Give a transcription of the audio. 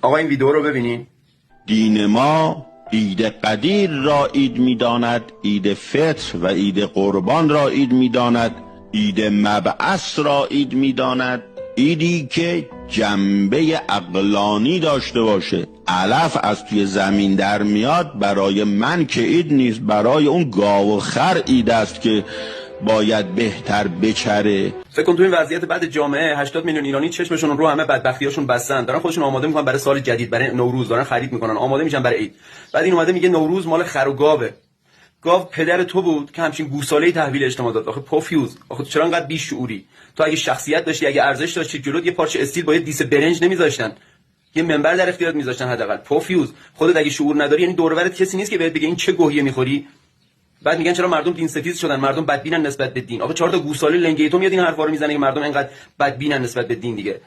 آقا این ویدیو رو ببینین. دین ما عید قدیر را عید می‌داند، عید فطر و عید قربان را عید می‌داند، عید مبعث را عید می‌داند، عیدی که جنبه عقلانی داشته باشه. علف از توی زمین در میاد، برای من که عید نیست، برای اون گاو و خر عید است که باید بهتر بچره. فکر کن تو این وضعیت بعد جامعه 80 میلیون ایرانی چشمشون رو همه بدبختیاشون بستن، دارن خودشون آماده میکنن برای سال جدید، برای نوروز دارن خرید میکنن، آماده میشن برای عید. بعد این اومده میگه نوروز مال خر و گاوه. گاو پدر تو بود که همچین گوساله‌ای تحویل اجتماع داد. آخه پوفیوز، آخه چرا انقدر بیشعوری؟ تو اگه شخصیت داشتی، اگه ارزش داشتی، جلوت یه پارچه استیل با یه دیس برنج نمیذاشتن، یه منبر در اختیارت میذاشتن حداقل. پوفیوز، خودت اگه شعور نداری، یعنی دور و برت کسی نیست که بهت بگه این چه گوهیه میخوری. بعد میگن چرا مردم دین ستیز شدن، مردم بدبینن نسبت به دین. آخه 4 تا گوساله لنگه تو میاد این حرفا رو میزنه که مردم اینقدر بدبینن نسبت به دین دیگه.